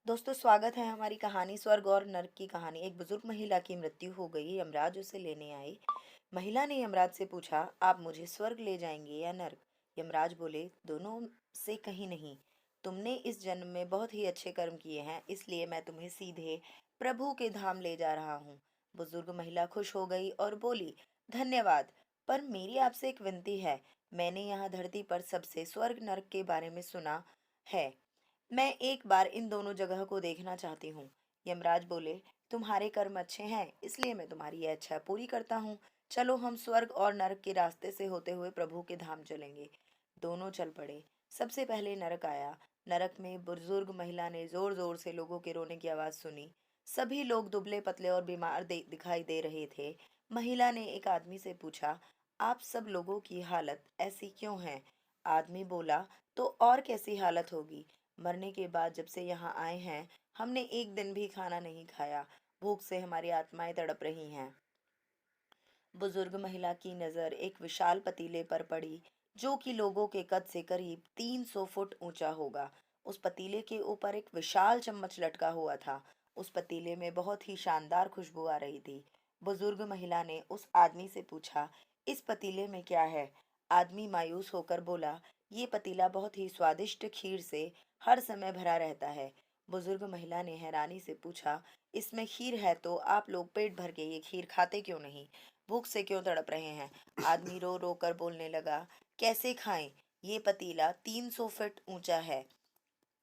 दोस्तों, स्वागत है हमारी कहानी स्वर्ग और नर्क की कहानी। एक बुजुर्ग महिला की मृत्यु हो गई। यमराज उसे लेने आए। महिला ने यमराज से पूछा, आप मुझे स्वर्ग ले जाएंगे या नर्क? यमराज बोले, दोनों से कहीं नहीं। तुमने इस जन्म में बहुत ही अच्छे कर्म किए हैं, इसलिए मैं तुम्हें सीधे प्रभु के धाम ले जा रहा हूँ। बुजुर्ग महिला खुश हो गई और बोली, धन्यवाद, पर मेरी आपसे एक विनती है। मैंने यहाँ धरती पर सबसे स्वर्ग नर्क के बारे में सुना है। मैं एक बार इन दोनों जगह को देखना चाहती हूँ। यमराज बोले, तुम्हारे कर्म अच्छे हैं, इसलिए मैं तुम्हारी यह इच्छा पूरी करता हूँ। चलो, हम स्वर्ग और नरक के रास्ते से होते हुए प्रभु के धाम चलेंगे। दोनों चल पड़े। सबसे पहले नरक आया। नरक में बुजुर्ग महिला ने जोर जोर से लोगों के रोने की आवाज सुनी। सभी लोग दुबले पतले और बीमार दिखाई दे रहे थे। महिला ने एक आदमी से पूछा, आप सब लोगों की हालत ऐसी क्यों है? आदमी बोला, तो और कैसी हालत होगी? मरने के बाद जब से यहाँ आए हैं, हमने एक दिन भी खाना नहीं खाया। भूख से हमारी आत्माएं तड़प रही हैं। बुजुर्ग महिला की नजर एक विशाल पतीले पर पड़ी, जो कि लोगों के कद से करीब 300 फुट ऊंचा होगा। उस पतीले के ऊपर एक विशाल चम्मच लटका हुआ था। उस पतीले में बहुत ही शानदार खुशबू आ रही थी। बुजुर्ग महिला ने उस आदमी से पूछा, इस पतीले में क्या है? आदमी मायूस होकर बोला, ये पतीला बहुत ही स्वादिष्ट खीर से हर समय भरा रहता है। बुजुर्ग महिला ने हैरानी से पूछा, इसमें खीर है तो आप लोग पेट भर के ये खीर खाते क्यों नहीं? भूख से क्यों तड़प रहे हैं? आदमी रो रो कर बोलने लगा, कैसे खाएं? ये पतीला 300 फीट ऊंचा है।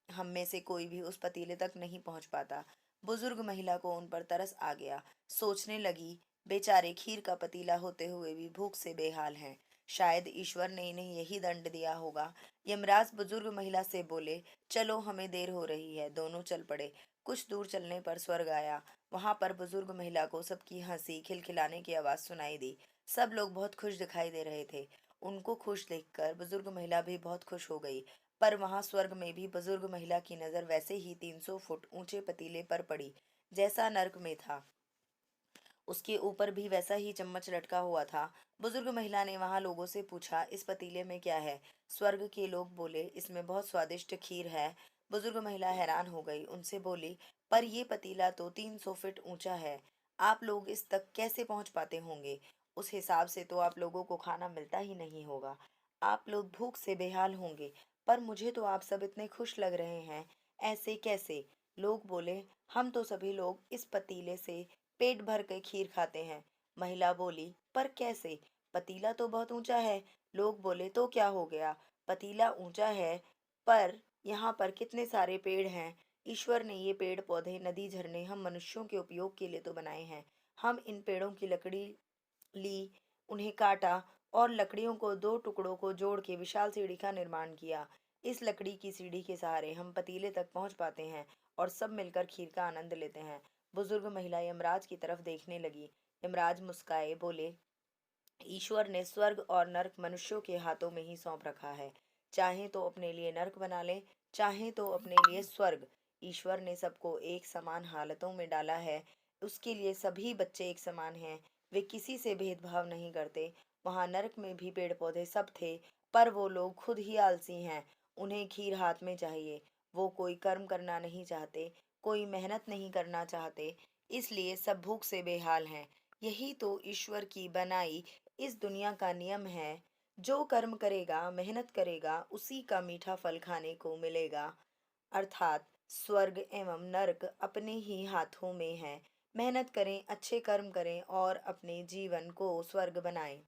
हम में से कोई भी उस पतीले तक नहीं पहुंच पाता। बुजुर्ग महिला को उन पर तरस आ गया। सोचने लगी, बेचारे खीर का पतीला होते हुए भी भूख से बेहाल हैं। शायद ईश्वर ने इन्हें यही दंड दिया होगा। यमराज बुजुर्ग महिला से बोले, चलो, हमें देर हो रही है। दोनों चल पड़े। कुछ दूर चलने पर स्वर्ग आया। वहां पर बुजुर्ग महिला को सबकी हंसी खिलखिलाने की आवाज सुनाई दी। सब लोग बहुत खुश दिखाई दे रहे थे। उनको खुश देखकर बुजुर्ग महिला भी बहुत खुश हो गई। पर वहां स्वर्ग में भी बुजुर्ग महिला की नजर वैसे ही 300 फुट ऊंचे पतीले पर पड़ी, जैसा नर्क में था। उसके ऊपर भी वैसा ही चम्मच लटका हुआ था। बुजुर्ग महिला ने वहां लोगों से पूछा, इस पतीले में क्या है? स्वर्ग के लोग बोले, इसमें बहुत स्वादिष्ट खीर है। बुजुर्ग महिला हैरान हो गई। उनसे बोली, पर ये पतीला तो 300 फीट ऊंचा है। आप लोग इस तक कैसे पहुंच पाते होंगे? उस हिसाब से तो आप लोगों को खाना मिलता ही नहीं होगा। आप लोग भूख से बेहाल होंगे। पर मुझे तो आप सब इतने खुश लग रहे हैं, ऐसे कैसे? लोग बोले, हम तो सभी लोग इस पतीले से पेट भर के खीर खाते हैं। महिला बोली, पर कैसे? पतीला तो बहुत ऊंचा है। लोग बोले, तो क्या हो गया? पतीला ऊंचा है, पर यहाँ पर कितने सारे पेड़ हैं। ईश्वर ने ये पेड़ पौधे, नदी, झरने हम मनुष्यों के उपयोग के लिए तो बनाए हैं। हम इन पेड़ों की लकड़ी ली, उन्हें काटा और लकड़ियों को दो टुकड़ों को जोड़ के विशाल सीढ़ी का निर्माण किया। इस लकड़ी की सीढ़ी के सहारे हम पतीले तक पहुंच पाते हैं और सब मिलकर खीर का आनंद लेते हैं। बुजुर्ग महिला यमराज की तरफ देखने लगी। यमराज मुस्काए, बोले, ईश्वर ने स्वर्ग और नर्क मनुष्यों के हाथों में ही सौंप रखा है। चाहे तो अपने लिए नर्क बना ले, चाहे तो अपने लिए स्वर्ग। ईश्वर ने सबको एक समान हालतों में डाला है। उसके लिए सभी बच्चे एक समान हैं। वे किसी से भेदभाव नहीं करते। वहां नरक में भी पेड़ पौधे सब थे, पर वो लोग खुद ही आलसी हैं। उन्हें खीर हाथ में चाहिए। वो कोई कर्म करना नहीं चाहते, कोई मेहनत नहीं करना चाहते, इसलिए सब भूख से बेहाल हैं। यही तो ईश्वर की बनाई इस दुनिया का नियम है। जो कर्म करेगा, मेहनत करेगा, उसी का मीठा फल खाने को मिलेगा। अर्थात स्वर्ग एवं नर्क अपने ही हाथों में है। मेहनत करें, अच्छे कर्म करें और अपने जीवन को स्वर्ग बनाएं।